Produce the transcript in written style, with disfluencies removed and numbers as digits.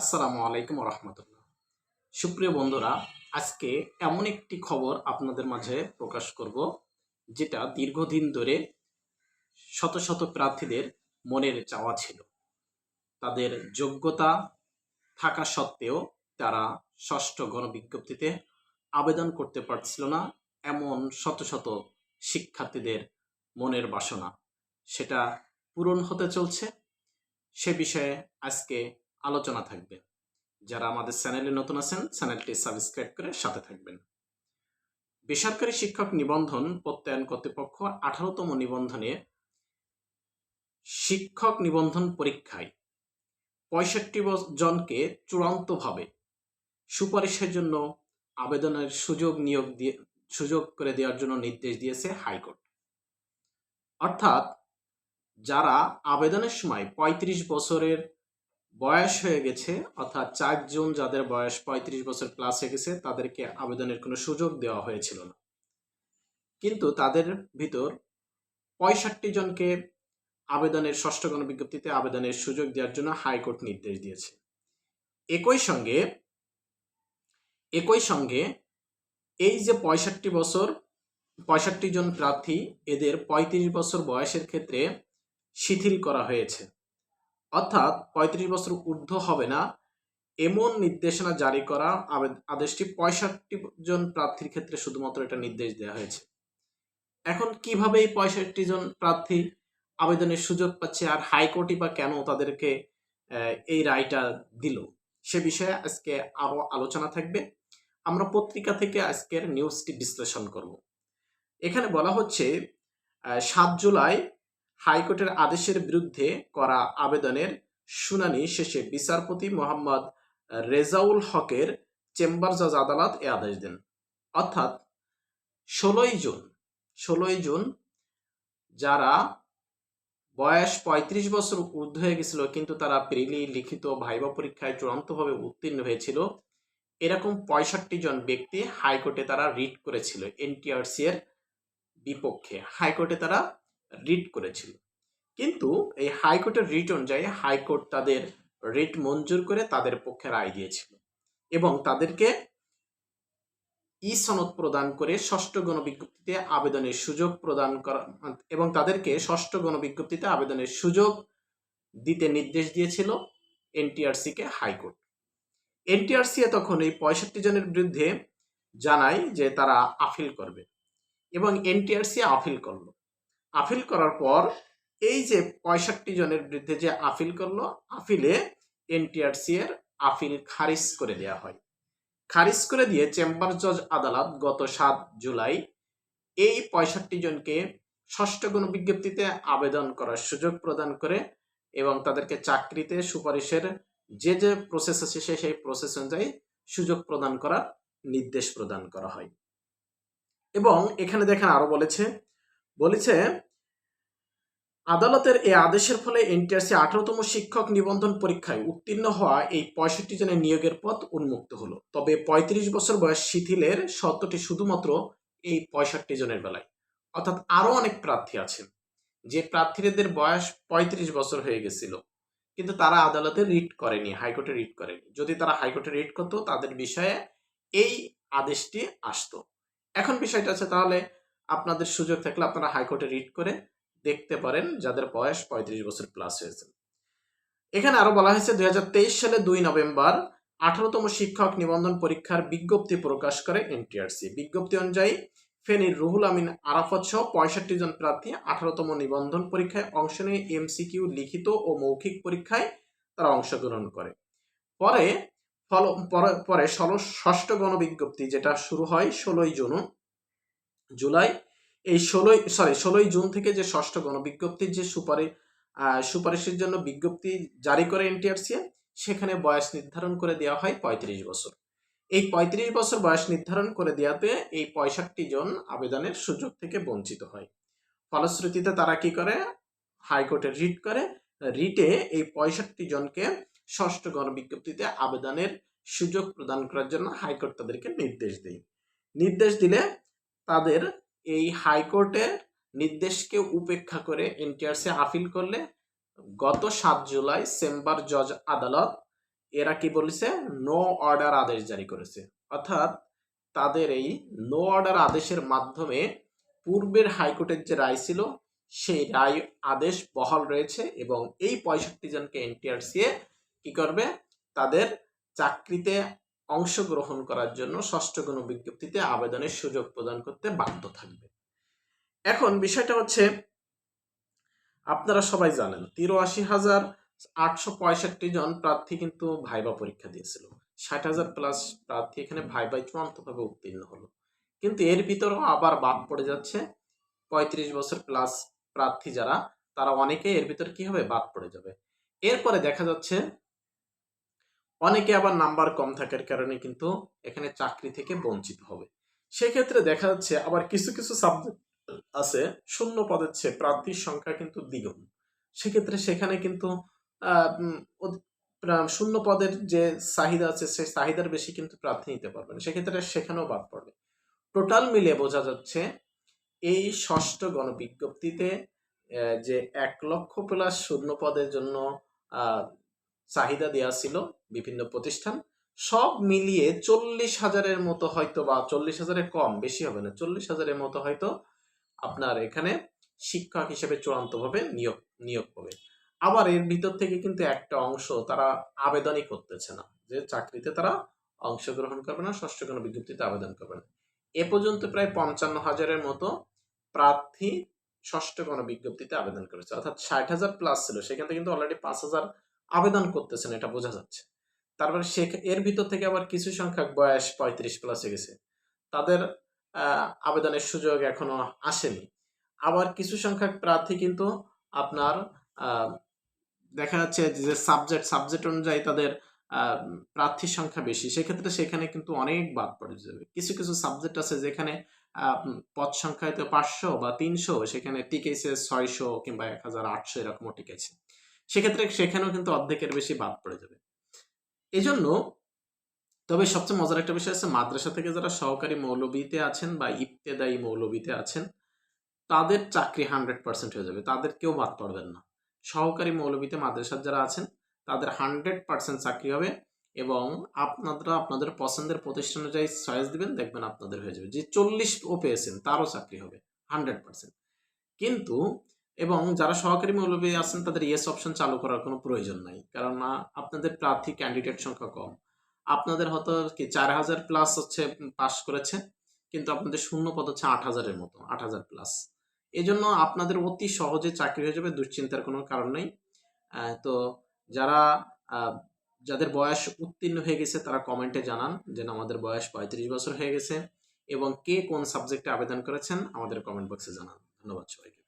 আসসালামু আলাইকুম রহমতুল্লাহ। সুপ্রিয় বন্ধুরা, আজকে এমন একটি খবর আপনাদের মাঝে প্রকাশ করব, যেটা দীর্ঘদিন ধরে শত শত প্রার্থীদের মনের চাওয়া ছিল। তাদের যোগ্যতা থাকা সত্ত্বেও তারা ষষ্ঠ গণবিজ্ঞপ্তিতে আবেদন করতে পারছিল না। এমন শত শত শিক্ষার্থীদের মনের বাসনা, সেটা পূরণ হতে চলছে। সে বিষয়ে আজকে আলোচনা থাকবে। যারা আমাদের চ্যানেলে নতুন আছেন, চ্যানেলটি সাবস্ক্রাইব করে সাথে থাকবেন। বেসরকারি শিক্ষক নিবন্ধন প্রত্যয়ন কর্তৃপক্ষ 18তম নিবন্ধনে শিক্ষক নিবন্ধন পরীক্ষায় 65 জনকে চূড়ান্তভাবে সুপারিশের জন্য আবেদনের সুযোগ করে দেওয়ার জন্য নির্দেশ দিয়েছে হাইকোর্ট। অর্থাৎ যারা আবেদনের সময় 35 বছরের বয়স হয়ে গেছে, অর্থাৎ 4 জন যাদের বয়স 35 বছর প্লাস হয়ে গেছে, তাদেরকে আবেদনের কোনো সুযোগ দেওয়া হয়েছিল না। কিন্তু তাদের ভিতর 65 জনকে আবেদনের ষষ্ঠ গণবিজ্ঞপ্তিতে আবেদনের সুযোগ দেওয়ার জন্য হাইকোর্ট নির্দেশ দিয়েছে। একই সঙ্গে এই যে 65 জন প্রার্থী, এদের 35 বছর বয়সের ক্ষেত্রে শিথিল করা হয়েছে। অর্থাৎ 35 বছর ঊর্ধ্ব হবে না, এমন নির্দেশনা জারি করা আদেশটি 65 জন প্রার্থীর ক্ষেত্রে শুধুমাত্র এটা নির্দেশ দেওয়া হয়েছে। এখন কিভাবে এই 65 জন প্রার্থী আবেদনের সুযোগ পাচ্ছে, আর হাইকোর্টই বা কেন তাদেরকে এই রায়টা দিল, সে বিষয়ে আজকে আরো আলোচনা থাকবে। আমরা পত্রিকা থেকে আজকের নিউজটি বিশ্লেষণ করব। এখানে বলা হচ্ছে 7 জুলাই হাইকোর্টের আদেশের বিরুদ্ধে করা আবেদনের শুনানি শেষে বিচারপতি মোহাম্মদ রেজাউল হকের চেম্বার জজ আদালত এ আদেশ দেন। অর্থাৎ 16ই জুন যারা বয়স 35 বছর ঊর্ধ্ব হয়ে গেছিল, কিন্তু তারা প্রিলি লিখিত ভাইবা পরীক্ষায় চূড়ান্তভাবে উত্তীর্ণ হয়েছিল, এরকম 65 জন ব্যক্তি হাইকোর্টে তারা রিট করেছিল। এনটিআরসি এর বিপক্ষে হাইকোর্টে তারা রিট করেছিল। কিন্তু এই হাইকোর্টের রিট অনুযায়ী হাইকোর্ট তাদের রিট মঞ্জুর করে তাদের পক্ষে রায় দিয়েছিল এবং তাদেরকে সনদ প্রদান করে ষষ্ঠ গণবিজ্ঞপ্তিতে আবেদনের সুযোগ প্রদান করা এবং তাদেরকে ষষ্ঠ গণবিজ্ঞপ্তিতে আবেদনের সুযোগ দিতে নির্দেশ দিয়েছিল এনটিআরসি কে হাইকোর্ট। এনটিআরসি তখন এই 65 জনের বিরুদ্ধে জানায় যে তারা আপিল করবে এবং এনটিআরসি আপিল করলো। আপিল করার পর এই যে 65 জনের বিরুদ্ধে যে আপিল করলো, আপিলে এনটিআরসি এর আপিল খারিজ করে দেওয়া হয়। খারিজ করে দিয়ে চেম্বার জজ আদালত গত 7 জুলাই এই 65 জনকে ষষ্ঠ গণবিজ্ঞপ্তিতে আবেদন করার সুযোগ প্রদান করে এবং তাদেরকে চাকরিতে সুপারিশের যে যে প্রসেস আছে সেই প্রসেস অনুযায়ী সুযোগ প্রদান করার নির্দেশ প্রদান করা হয়। এবং এখানে দেখেন আরো বলেছে আদালতের এই আদেশের ফলে এনটিআরসি 18তম শিক্ষক নিবন্ধন পরীক্ষায় উত্তীর্ণ হওয়া এই 65 জনের নিয়োগের পথ উন্মুক্ত হলো। তবে 35 বছর বয়স শিথিলের শর্তটি শুধুমাত্র এই 65 জনের বেলায়। অর্থাৎ আরো অনেক প্রার্থী আছেন যে প্রার্থীদের বয়স 35 বছর হয়ে গেছিল, কিন্তু তারা আদালতে রিট করেনি, হাইকোর্টে রিট করেনি। যদি তারা হাইকোর্টে রিট করতো, তাদের বিষয়ে এই আদেশটি আসতো। এখন বিষয়টা আছে, তাহলে আপনাদের সুযোগ থাকলে আপনারা হাইকোর্টে রিট করে দেখতে পারেন যাদের বয়স 35 বছর প্লাস হয়েছে। এখানে আরো বলা হয়েছে 2023 সালে 2 নভেম্বর 18তম শিক্ষক নিবন্ধন পরীক্ষার বিজ্ঞপ্তি প্রকাশ করে এনটিআরসি। বিজ্ঞপ্তি অনুযায়ী ফেনীর রুহুল আমিন আরাফাত সহ 65 জন প্রার্থী 18তম নিবন্ধন পরীক্ষায় অংশ নিয়ে এমসিকিউ লিখিত ও মৌখিক পরীক্ষায় তারা অংশগ্রহণ করে। পরে ষষ্ঠ গণবিজ্ঞপ্তি যেটা শুরু হয় 16ই জুন থেকে যে ষষ্ঠ গণবিজ্ঞপ্তির যে সুপারিশের জন্য বিজ্ঞপ্তি জারি করে এনটিআরসি, সেখানে বয়স নির্ধারণ করে দেওয়া হয় 35 বছর। এই 35 বছর বয়স নির্ধারণ করে দেওয়াতে এই 65 জন আবেদনের সুযোগ থেকে বঞ্চিত হয়। ফলশ্রুতিতে তারা কি করে, হাইকোর্টে রিট করে। রিটে এই 65 জনকে ষষ্ঠ গণবিজ্ঞপ্তিতে আবেদনের সুযোগ প্রদান করার জন্য হাইকোর্ট তাদেরকে নির্দেশ দিলে তাদের এই হাইকোর্টের নির্দেশকে উপেক্ষা করে এনটিআরসি আপিল করলে গত 7 জুলাই চেম্বার জজ আদালত এরা কি বলেছে, নো অর্ডার আদেশ জারি করেছে। অর্থাৎ তাদের এই নো অর্ডার আদেশের মাধ্যমে পূর্বের হাইকোর্টের যে রায় ছিল সেই রায় আদেশ বহাল রয়েছে এবং এই 65 জনকে এনটিআরসি কি করবে, তাদের চাকরিতে অংশগ্রহণ করার জন্য ষষ্ঠ গণবিজ্ঞপ্তিতে আবেদনের সুযোগ প্রদান করতে বাধ্য থাকবে। এখন বিষয়টা হচ্ছে, আপনারা সবাই জানেন 83,865 জন প্রার্থী কিন্তু ভাইবা পরীক্ষা দিয়েছিল। 60,000 প্লাস প্রার্থী এখানে ভাইবায় চূড়ান্তভাবে উত্তীর্ণ হলো। কিন্তু এর ভিতরেও আবার বাদ পড়ে যাচ্ছে 35 বছর প্লাস প্রার্থী যারা, তারা অনেকে এর ভিতরে কি হবে, বাদ পড়ে যাবে। এরপরে দেখা যাচ্ছে অনেকে আবার নাম্বার কম থাকার কারণে কিন্তু এখানে চাকরি থেকে বঞ্চিত হবে। সেক্ষেত্রে দেখা যাচ্ছে আবার কিছু কিছু সাবজেক্ট আছে শূন্য পদের চেয়ে প্রার্থীর সংখ্যা কিন্তু দ্বিগুণ। সেক্ষেত্রে সেখানে কিন্তু শূন্য পদের যে চাহিদা আছে সেই চাহিদার বেশি কিন্তু প্রার্থী নিতে পারবে না, সেক্ষেত্রে সেখানেও বাদ পড়বে। টোটাল মিলে বোঝা যাচ্ছে এই ষষ্ঠ গণবিজ্ঞপ্তিতে যে 1 লক্ষ প্লাস শূন্য পদের জন্য চাহিদা দেওয়া ছিল বিভিন্ন প্রতিষ্ঠান, সব মিলিয়ে 40,000-এর মতো হয়তো, বা 40,000-এর কম, বেশি হবে না, 40,000-এর মতো হয়তো আপনার এখানে শিক্ষক হিসেবে চূড়ান্তভাবে নিয়োগ পাবে। আবার এর ভিতর থেকে কিন্তু একটা অংশ তারা আবেদনই করতেছে না, যে চাকরিতে তারা অংশগ্রহণ করবে না, ষষ্ঠ গণবিজ্ঞপ্তিতে আবেদন করবে না। এ পর্যন্ত প্রায় 55,000-এর মতো প্রার্থী ষষ্ঠ গণবিজ্ঞপ্তিতে আবেদন করেছে। অর্থাৎ 60,000 প্লাস ছিল, সেখান থেকে কিন্তু অলরেডি 5,000 আবেদন করতেছেন, এটা বোঝা যাচ্ছে। তারপরে এর ভিতর থেকে আবার কিছু সংখ্যক বয়স 35 প্লাস হয়ে গেছে, তাদের আবেদনের সুযোগ এখনো আসেনি। আবার কিছু সংখ্যক প্রার্থী কিন্তু আপনার দেখা যাচ্ছে যে সাবজেক্ট অনুযায়ী তাদের প্রার্থীর সংখ্যা বেশি, সেক্ষেত্রে সেখানে কিন্তু অনেক বাদ পড়ে যাবে। কিছু কিছু সাবজেক্ট আছে যেখানে পদ সংখ্যা হয়তো 500 বা 300, সেখানে টিকেছে 600 কিংবা 1,800 এরকমও টিকেছে, সেক্ষেত্রে সেখানেও কিন্তু অর্ধেকের বেশি বাদ পড়ে যাবে। এজন্য তবে সবচেয়ে মজার একটা বিষয় আছে, মাদ্রাসা থেকে যারা সহকারী মৌলবীতে আছেন বা ইবতেদায়ী মৌলবীতে আছেন, তাদের চাকরি 100% হয়ে যাবে, তাদের কেউ বাদ পড়বেন না। সহকারী মৌলবীতে মাদ্রাসার যারা আছেন তাদের 100% চাকরি হবে এবং আপনারা আপনাদের পছন্দের প্রতিষ্ঠান অনুযায়ী চয়েস দিবেন, দেখবেন আপনাদের হয়ে যাবে। যে 40 পেয়েছেন তারও চাকরি হবে 100%। কিন্তু এবং যারা সহকারী মৌলবী আছেন তাদের ইয়েস অপশন চালু করার কোনো প্রয়োজন নাই, কারণ আপনাদের প্রার্থী ক্যান্ডিডেট সংখ্যা কম। আপনাদের হয়তো কি 4,000 প্লাস হচ্ছে পাস করেছে, কিন্তু আপনাদের শূন্য পদ হচ্ছে 8,000-এর মতো, 8,000 প্লাস। এজন্য আপনাদের অতি সহজে চাকরি হয়ে যাবে, দুশ্চিন্তার কোনো কারণ নেই। তো যারা যাদের বয়স উত্তীর্ণ হয়ে গেছে তারা কমেন্টে জানান যে আমাদের বয়স 35 বছর হয়ে গেছে, এবং কে কোন সাবজেক্টে আবেদন করেছেন আমাদের কমেন্ট বক্সে জানান। ধন্যবাদ সবাইকে।